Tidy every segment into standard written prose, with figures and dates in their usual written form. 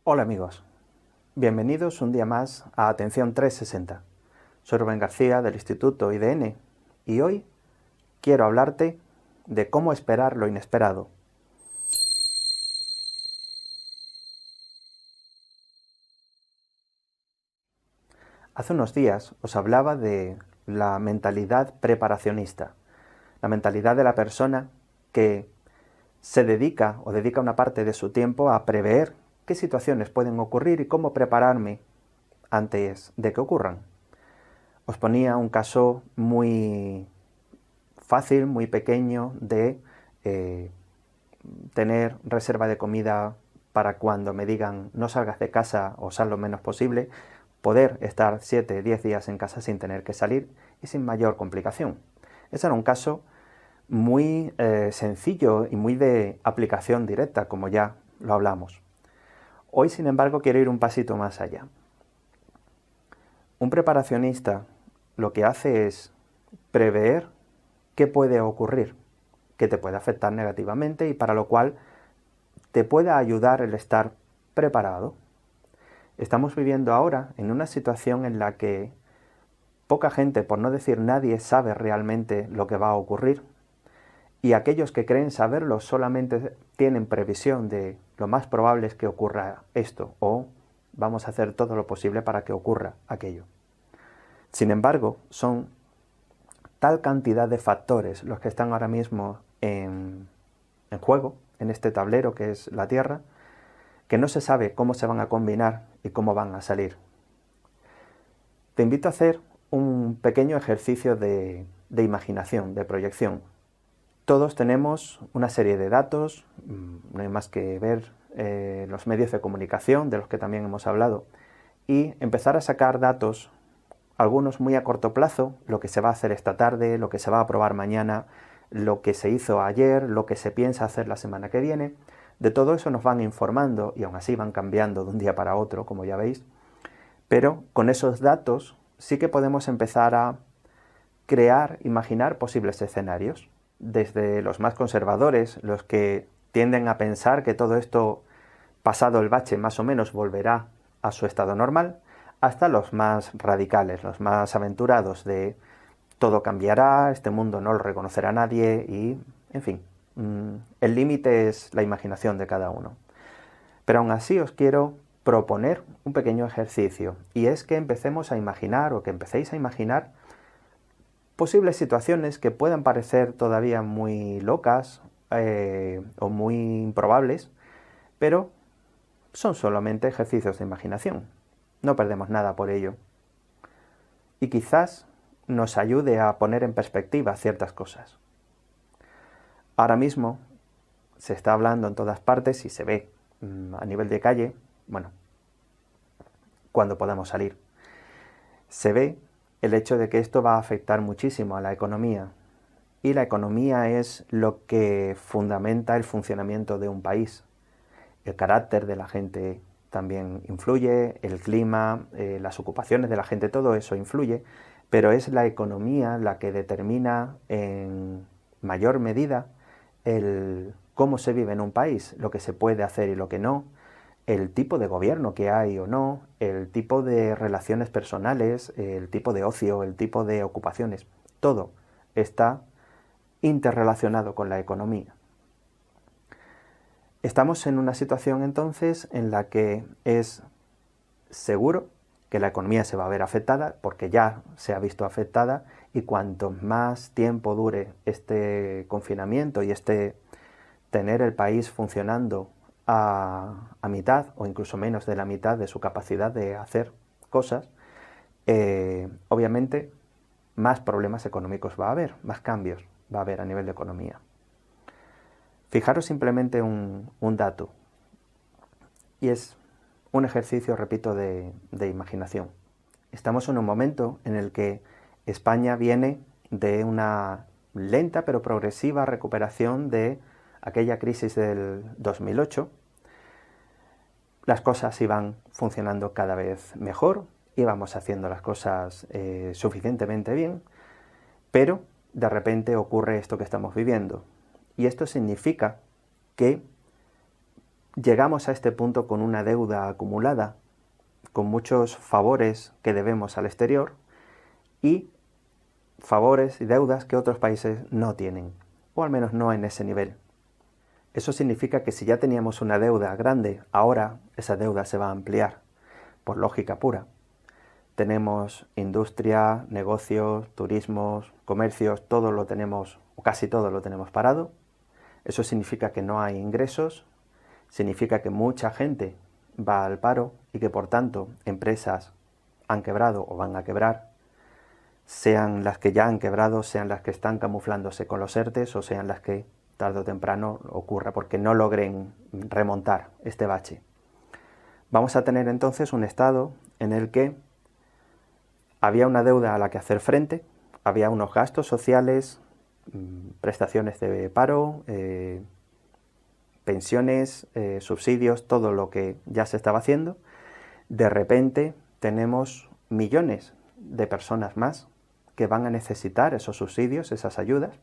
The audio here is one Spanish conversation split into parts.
Hola amigos, bienvenidos un día más a Atención 360. Soy Rubén García del Instituto IDN y hoy quiero hablarte de cómo esperar lo inesperado. Hace unos días os hablaba de la mentalidad preparacionista, la mentalidad de la persona que se dedica o dedica una parte de su tiempo a prever qué situaciones pueden ocurrir y cómo prepararme antes de que ocurran. Os ponía un caso muy fácil, muy pequeño de tener reserva de comida para cuando me digan no salgas de casa o sal lo menos posible, poder estar 7, 10 días en casa sin tener que salir y sin mayor complicación. Ese era un caso muy sencillo y muy de aplicación directa, como ya lo hablamos. Hoy, sin embargo, quiero ir un pasito más allá. Un preparacionista lo que hace es prever qué puede ocurrir, que te puede afectar negativamente y para lo cual te puede ayudar el estar preparado. Estamos viviendo ahora en una situación en la que poca gente, por no decir nadie, sabe realmente lo que va a ocurrir y aquellos que creen saberlo solamente tienen previsión de lo más probable es que ocurra esto o vamos a hacer todo lo posible para que ocurra aquello. Sin embargo, son tal cantidad de factores los que están ahora mismo en juego, en este tablero que es la Tierra, que no se sabe cómo se van a combinar y cómo van a salir. Te invito a hacer un pequeño ejercicio de imaginación, de proyección. Todos tenemos una serie de datos, no hay más que ver los medios de comunicación, de los que también hemos hablado, y empezar a sacar datos, algunos muy a corto plazo, lo que se va a hacer esta tarde, lo que se va a aprobar mañana, lo que se hizo ayer, lo que se piensa hacer la semana que viene. De todo eso nos van informando y aún así van cambiando de un día para otro, como ya veis, pero con esos datos sí que podemos empezar a crear, imaginar posibles escenarios, desde los más conservadores, los que tienden a pensar que todo esto, pasado el bache más o menos, volverá a su estado normal, hasta los más radicales, los más aventurados de todo cambiará, este mundo no lo reconocerá nadie y, en fin, el límite es la imaginación de cada uno. Pero aún así os quiero proponer un pequeño ejercicio y es que empecemos a imaginar o que empecéis a imaginar posibles situaciones que puedan parecer todavía muy locas o muy improbables, pero son solamente ejercicios de imaginación. No perdemos nada por ello. Y quizás nos ayude a poner en perspectiva ciertas cosas. Ahora mismo se está hablando en todas partes y se ve a nivel de calle, bueno, cuando podamos salir. Se ve el hecho de que esto va a afectar muchísimo a la economía. Y la economía es lo que fundamenta el funcionamiento de un país. El carácter de la gente también influye, el clima, las ocupaciones de la gente, todo eso influye, pero es la economía la que determina en mayor medida el cómo se vive en un país, lo que se puede hacer y lo que no, el tipo de gobierno que hay o no, el tipo de relaciones personales, el tipo de ocio, el tipo de ocupaciones, todo está interrelacionado con la economía. Estamos en una situación entonces en la que es seguro que la economía se va a ver afectada, porque ya se ha visto afectada, y cuanto más tiempo dure este confinamiento y tener el país funcionando a mitad o incluso menos de la mitad de su capacidad de hacer cosas, obviamente más problemas económicos va a haber, más cambios va a haber a nivel de economía. Fijaros simplemente un dato, y es un ejercicio, repito, de imaginación. Estamos en un momento en el que España viene de una lenta pero progresiva recuperación de aquella crisis del 2008. Las cosas iban funcionando cada vez mejor, íbamos haciendo las cosas suficientemente bien, pero de repente ocurre esto que estamos viviendo. Y esto significa que llegamos a este punto con una deuda acumulada, con muchos favores que debemos al exterior y favores y deudas que otros países no tienen, o al menos no en ese nivel. Eso significa que si ya teníamos una deuda grande, ahora esa deuda se va a ampliar, por lógica pura. Tenemos industria, negocios, turismos, comercios, todo lo tenemos, o casi todo lo tenemos parado. Eso significa que no hay ingresos, significa que mucha gente va al paro y que por tanto empresas han quebrado o van a quebrar, sean las que ya han quebrado, sean las que están camuflándose con los ERTEs o sean las que tarde o temprano ocurra porque no logren remontar este bache. Vamos a tener entonces un estado en el que había una deuda a la que hacer frente, había unos gastos sociales, prestaciones de paro, pensiones, subsidios, todo lo que ya se estaba haciendo. De repente tenemos millones de personas más que van a necesitar esos subsidios, esas ayudas.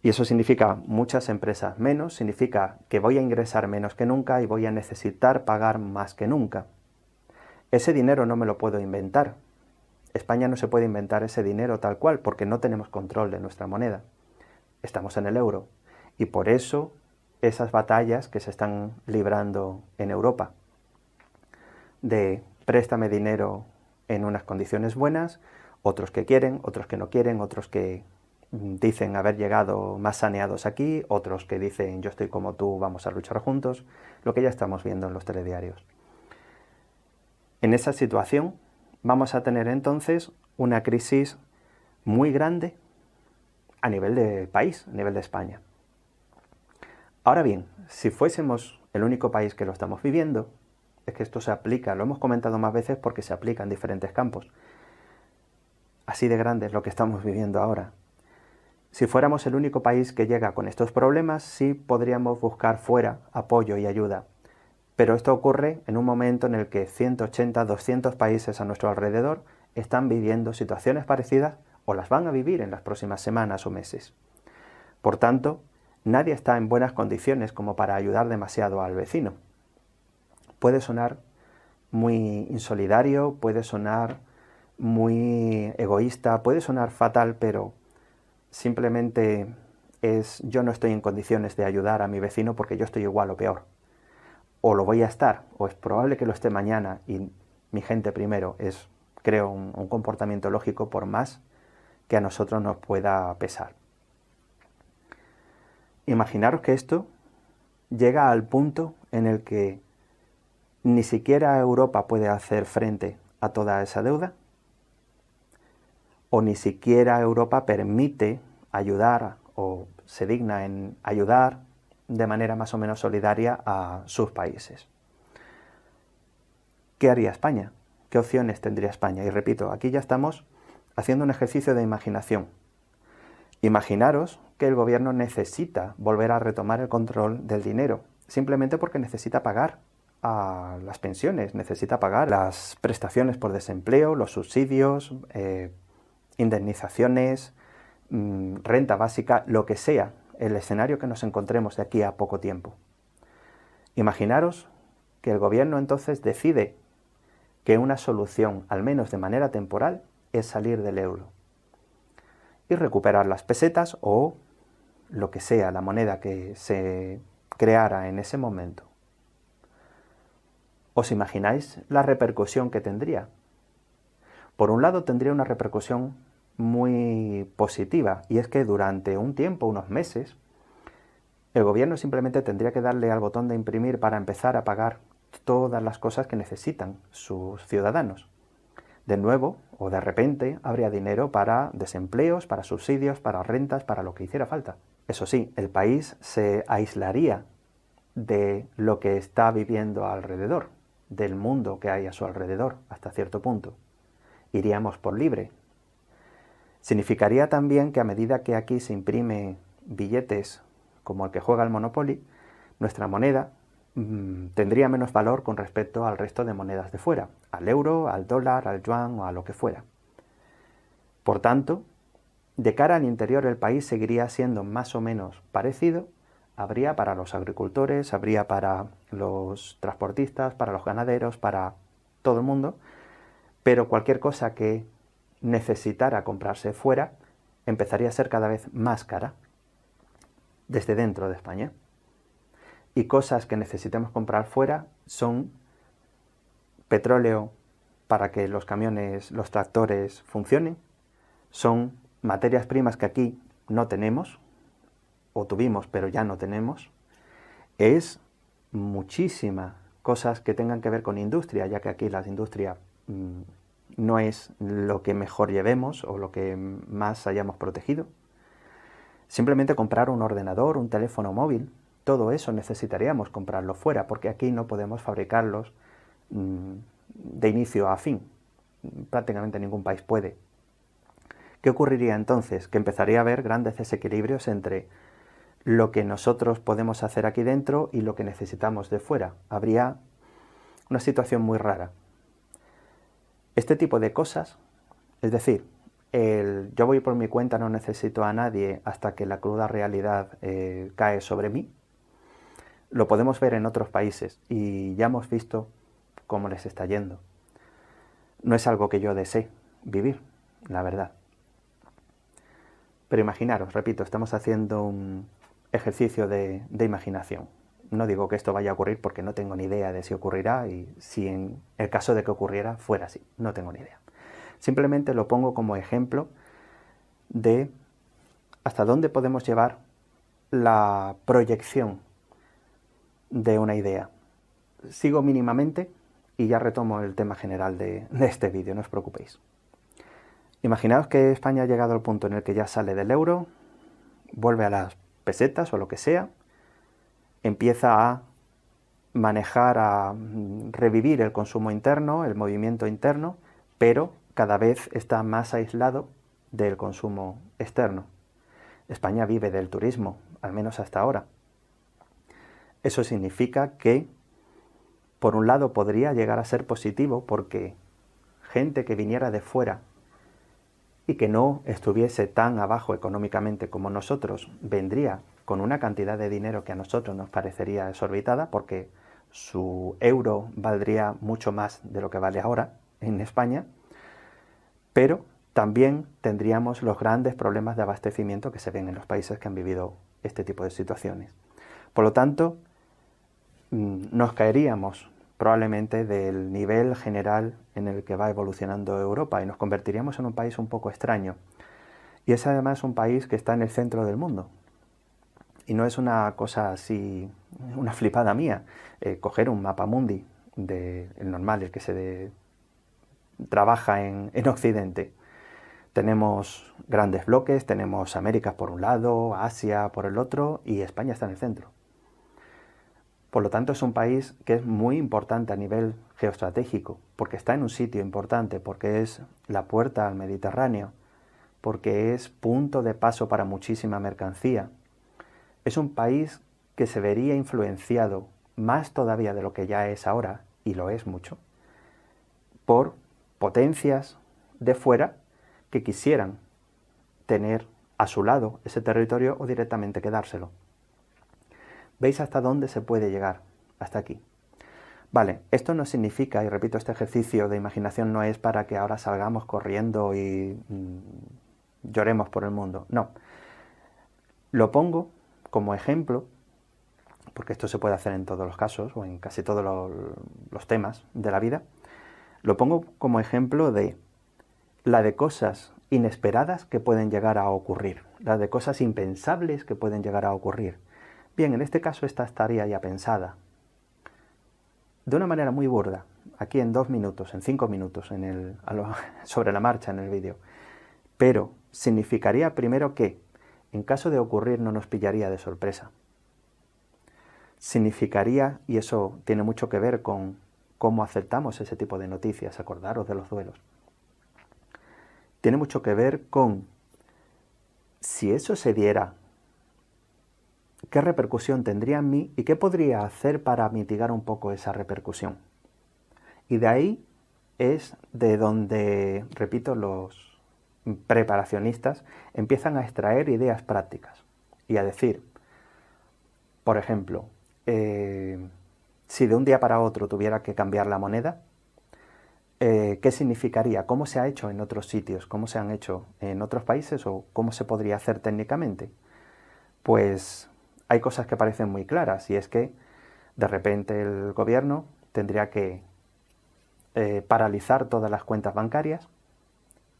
Y eso significa muchas empresas menos, significa que voy a ingresar menos que nunca y voy a necesitar pagar más que nunca. Ese dinero no me lo puedo inventar. España no se puede inventar ese dinero tal cual porque no tenemos control de nuestra moneda. Estamos en el euro. Y por eso esas batallas que se están librando en Europa de préstame dinero en unas condiciones buenas, otros que quieren, otros que no quieren, otros que dicen haber llegado más saneados aquí, otros que dicen yo estoy como tú, vamos a luchar juntos, lo que ya estamos viendo en los telediarios. En esa situación vamos a tener entonces una crisis muy grande a nivel de país, a nivel de España. Ahora bien, si fuésemos el único país que lo estamos viviendo, es que esto se aplica, lo hemos comentado más veces porque se aplica en diferentes campos. Así de grande es lo que estamos viviendo ahora. Si fuéramos el único país que llega con estos problemas, sí podríamos buscar fuera apoyo y ayuda. Pero esto ocurre en un momento en el que 180, 200 países a nuestro alrededor están viviendo situaciones parecidas o las van a vivir en las próximas semanas o meses. Por tanto, nadie está en buenas condiciones como para ayudar demasiado al vecino. Puede sonar muy insolidario, puede sonar muy egoísta, puede sonar fatal, pero simplemente es yo no estoy en condiciones de ayudar a mi vecino porque yo estoy igual o peor. O lo voy a estar, o es probable que lo esté mañana y mi gente primero es, creo, un comportamiento lógico por más que a nosotros nos pueda pesar. Imaginaros que esto llega al punto en el que ni siquiera Europa puede hacer frente a toda esa deuda, o ni siquiera Europa permite ayudar o se digna en ayudar de manera más o menos solidaria a sus países. ¿Qué haría España? ¿Qué opciones tendría España? Y repito, aquí ya estamos haciendo un ejercicio de imaginación. Imaginaros que el gobierno necesita volver a retomar el control del dinero, simplemente porque necesita pagar a las pensiones, necesita pagar las prestaciones por desempleo, los subsidios, indemnizaciones, renta básica, lo que sea, el escenario que nos encontremos de aquí a poco tiempo. Imaginaros que el gobierno entonces decide que una solución, al menos de manera temporal, es salir del euro y recuperar las pesetas o lo que sea, la moneda que se creara en ese momento. ¿Os imagináis la repercusión que tendría? Por un lado tendría una repercusión muy positiva, y es que durante un tiempo, unos meses, el gobierno simplemente tendría que darle al botón de imprimir para empezar a pagar todas las cosas que necesitan sus ciudadanos. De nuevo, o de repente, habría dinero para desempleos, para subsidios, para rentas, para lo que hiciera falta. Eso sí, el país se aislaría de lo que está viviendo alrededor, del mundo que hay a su alrededor, hasta cierto punto. Iríamos por libre. Significaría también que a medida que aquí se imprime billetes como el que juega el Monopoly, nuestra moneda tendría menos valor con respecto al resto de monedas de fuera, al euro, al dólar, al yuan o a lo que fuera. Por tanto, de cara al interior el país seguiría siendo más o menos parecido Habría para los agricultores, habría para los transportistas, para los ganaderos, para todo el mundo, pero cualquier cosa que necesitara comprarse fuera empezaría a ser cada vez más cara desde dentro de España. Y cosas que necesitemos comprar fuera son petróleo para que los camiones, los tractores funcionen, son materias primas que aquí no tenemos, o tuvimos pero ya no tenemos, es muchísimas cosas que tengan que ver con industria, ya que aquí la industria no es lo que mejor llevemos o lo que más hayamos protegido. Simplemente comprar un ordenador, un teléfono móvil, todo eso necesitaríamos comprarlo fuera, porque aquí no podemos fabricarlos de inicio a fin. Prácticamente ningún país puede. ¿Qué ocurriría entonces? Que empezaría a haber grandes desequilibrios entre lo que nosotros podemos hacer aquí dentro y lo que necesitamos de fuera. Habría una situación muy rara. Este tipo de cosas, es decir, yo voy por mi cuenta, no necesito a nadie hasta que la cruda realidad cae sobre mí, lo podemos ver en otros países y ya hemos visto cómo les está yendo. No es algo que yo desee vivir, la verdad. Pero imaginaros, repito, estamos haciendo un ejercicio de imaginación. No digo que esto vaya a ocurrir porque no tengo ni idea de si ocurrirá y si en el caso de que ocurriera fuera así, no tengo ni idea. Simplemente lo pongo como ejemplo de hasta dónde podemos llevar la proyección de una idea. Sigo mínimamente y ya retomo el tema general de este vídeo, no os preocupéis. Imaginaos que España ha llegado al punto en el que ya sale del euro, vuelve a las pesetas o lo que sea, empieza a manejar, a revivir el consumo interno, el movimiento interno, pero cada vez está más aislado del consumo externo. España vive del turismo, al menos hasta ahora. Eso significa que, por un lado, podría llegar a ser positivo porque gente que viniera de fuera y que no estuviese tan abajo económicamente como nosotros, vendría con una cantidad de dinero que a nosotros nos parecería exorbitada, porque su euro valdría mucho más de lo que vale ahora en España, pero también tendríamos los grandes problemas de abastecimiento que se ven en los países que han vivido este tipo de situaciones. Por lo tanto, nos caeríamos probablemente del nivel general en el que va evolucionando Europa y nos convertiríamos en un país un poco extraño. Y es además un país que está en el centro del mundo. Y no es una cosa así, una flipada mía, coger un mapa mundi, el normal, el que se trabaja en Occidente. Tenemos grandes bloques, tenemos América por un lado, Asia por el otro y España está en el centro. Por lo tanto, es un país que es muy importante a nivel geoestratégico, porque está en un sitio importante, porque es la puerta al Mediterráneo, porque es punto de paso para muchísima mercancía. Es un país que se vería influenciado, más todavía de lo que ya es ahora, y lo es mucho, por potencias de fuera que quisieran tener a su lado ese territorio o directamente quedárselo. ¿Veis hasta dónde se puede llegar? Hasta aquí. Vale, esto no significa, y repito, este ejercicio de imaginación no es para que ahora salgamos corriendo y lloremos por el mundo. No. Lo pongo como ejemplo, porque esto se puede hacer en todos los casos, o en casi todos los temas de la vida. Lo pongo como ejemplo de la de cosas inesperadas que pueden llegar a ocurrir, la de cosas impensables que pueden llegar a ocurrir. Bien, en este caso esta estaría ya pensada de una manera muy burda, aquí en 2 minutos, en 5 minutos, sobre la marcha en el vídeo. Pero significaría primero que, en caso de ocurrir, no nos pillaría de sorpresa. Significaría, y eso tiene mucho que ver con cómo aceptamos ese tipo de noticias, acordaros de los duelos. Tiene mucho que ver con si eso se diera, qué repercusión tendría en mí y qué podría hacer para mitigar un poco esa repercusión. Y de ahí es de donde, repito, los preparacionistas empiezan a extraer ideas prácticas y a decir, Por ejemplo, si de un día para otro tuviera que cambiar la moneda, ¿qué significaría? ¿Cómo se ha hecho en otros sitios? ¿Cómo se han hecho en otros países? ¿O cómo se podría hacer técnicamente? Pues hay cosas que parecen muy claras, y es que de repente el gobierno tendría que paralizar todas las cuentas bancarias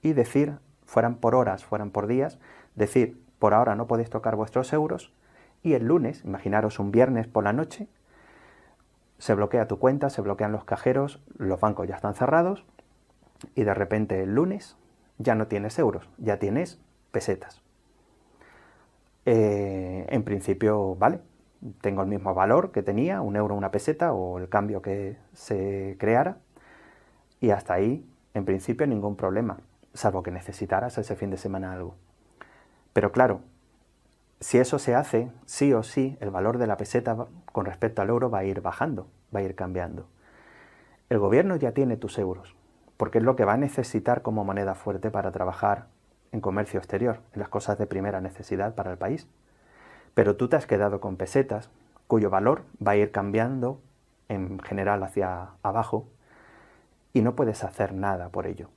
y decir, fueran por horas, fueran por días, decir, por ahora no podéis tocar vuestros euros, y el lunes, imaginaros un viernes por la noche, se bloquea tu cuenta, se bloquean los cajeros, los bancos ya están cerrados, y de repente el lunes ya no tienes euros, ya tienes pesetas. En principio, vale, tengo el mismo valor que tenía, un euro, una peseta, o el cambio que se creara, y hasta ahí, en principio, ningún problema, salvo que necesitaras ese fin de semana algo. Pero claro, si eso se hace, sí o sí, el valor de la peseta con respecto al euro va a ir bajando, va a ir cambiando. El gobierno ya tiene tus euros, porque es lo que va a necesitar como moneda fuerte para trabajar en comercio exterior, en las cosas de primera necesidad para el país. Pero tú te has quedado con pesetas, cuyo valor va a ir cambiando en general hacia abajo, y no puedes hacer nada por ello.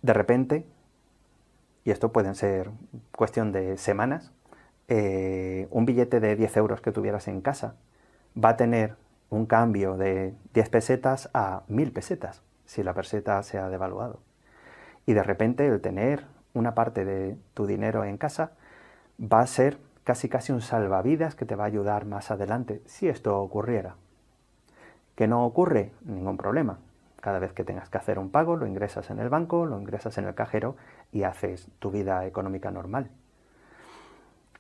De repente, y esto pueden ser cuestión de semanas, un billete de 10 euros que tuvieras en casa va a tener un cambio de 10 pesetas a 1000 pesetas, si la peseta se ha devaluado. Y de repente el tener una parte de tu dinero en casa va a ser casi un salvavidas que te va a ayudar más adelante, si esto ocurriera. ¿Que no ocurre? Ningún problema. Cada vez que tengas que hacer un pago, lo ingresas en el banco, lo ingresas en el cajero y haces tu vida económica normal.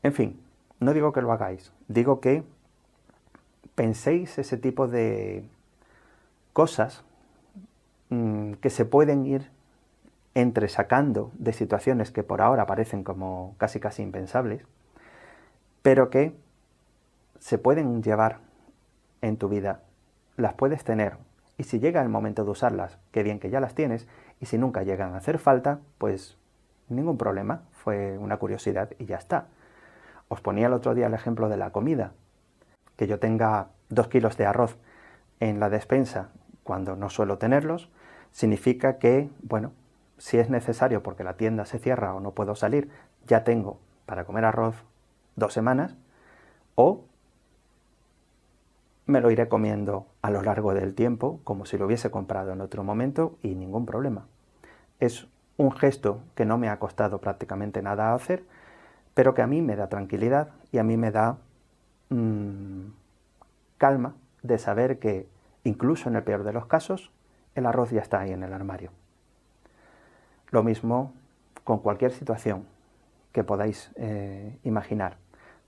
En fin, no digo que lo hagáis, digo que penséis ese tipo de cosas que se pueden ir entresacando de situaciones que por ahora parecen como casi impensables, pero que se pueden llevar en tu vida, las puedes tener, y si llega el momento de usarlas, qué bien que ya las tienes, y si nunca llegan a hacer falta, pues ningún problema, fue una curiosidad y ya está. Os ponía el otro día el ejemplo de la comida, que yo tenga 2 kilos de arroz en la despensa cuando no suelo tenerlos, significa que, bueno, si es necesario porque la tienda se cierra o no puedo salir, ya tengo para comer arroz 2 semanas, o me lo iré comiendo a lo largo del tiempo, como si lo hubiese comprado en otro momento, y ningún problema. Es un gesto que no me ha costado prácticamente nada hacer, pero que a mí me da tranquilidad y a mí me da calma de saber que, incluso en el peor de los casos, el arroz ya está ahí en el armario. Lo mismo con cualquier situación que podáis imaginar.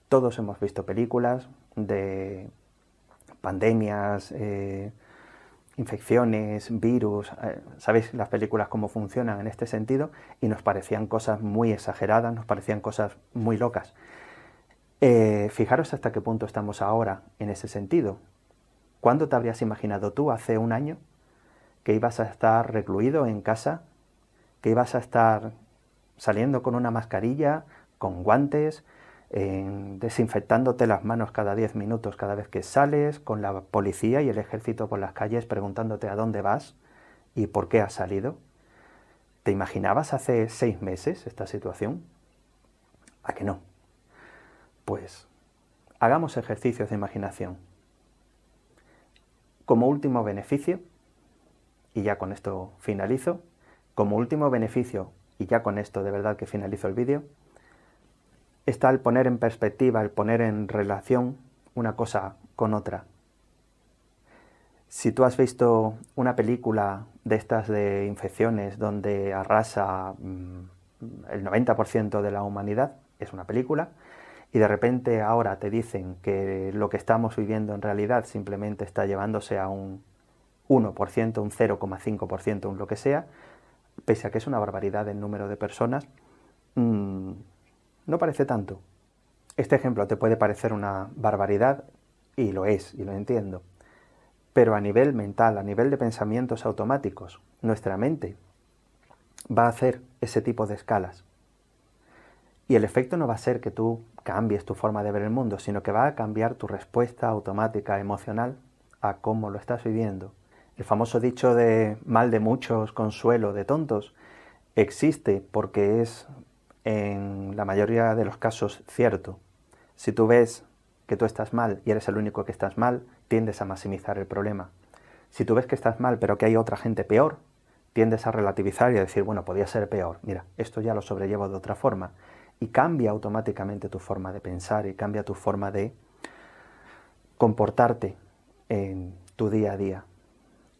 Todos hemos visto películas de pandemias, infecciones, virus, sabéis las películas cómo funcionan en este sentido, y nos parecían cosas muy exageradas, nos parecían cosas muy locas. Fijaros hasta qué punto estamos ahora en ese sentido. ¿Cuándo te habrías imaginado tú hace un año que ibas a estar recluido en casa, que ibas a estar saliendo con una mascarilla, con guantes, desinfectándote las manos cada 10 minutos cada vez que sales, con la policía y el ejército por las calles preguntándote a dónde vas y por qué has salido? ¿Te imaginabas hace 6 meses esta situación? ¿A que no? Pues hagamos ejercicios de imaginación. Como último beneficio, y ya con esto finalizo, como último beneficio, y ya con esto de verdad que finalizo el vídeo, está el poner en perspectiva, el poner en relación una cosa con otra. Si tú has visto una película de estas de infecciones donde arrasa el 90% de la humanidad, es una película, y de repente ahora te dicen que lo que estamos viviendo en realidad simplemente está llevándose a un 1%, un 0,5%, un lo que sea, pese a que es una barbaridad el número de personas, no parece tanto. Este ejemplo te puede parecer una barbaridad, y lo es, y lo entiendo, pero a nivel mental, a nivel de pensamientos automáticos, nuestra mente va a hacer ese tipo de escalas. Y el efecto no va a ser que tú cambies tu forma de ver el mundo, sino que va a cambiar tu respuesta automática emocional a cómo lo estás viviendo. El famoso dicho de mal de muchos, consuelo de tontos, existe porque es en la mayoría de los casos cierto. Si tú ves que tú estás mal y eres el único que estás mal, tiendes a maximizar el problema. Si tú ves que estás mal pero que hay otra gente peor, tiendes a relativizar y a decir, bueno, podía ser peor, mira, esto ya lo sobrellevo de otra forma. Y cambia automáticamente tu forma de pensar y cambia tu forma de comportarte en tu día a día.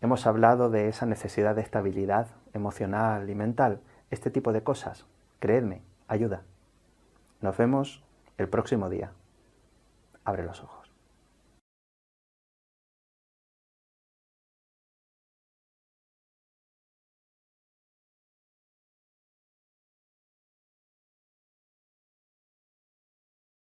Hemos hablado de esa necesidad de estabilidad emocional y mental. Este tipo de cosas, creedme, ayuda. Nos vemos el próximo día. Abre los ojos.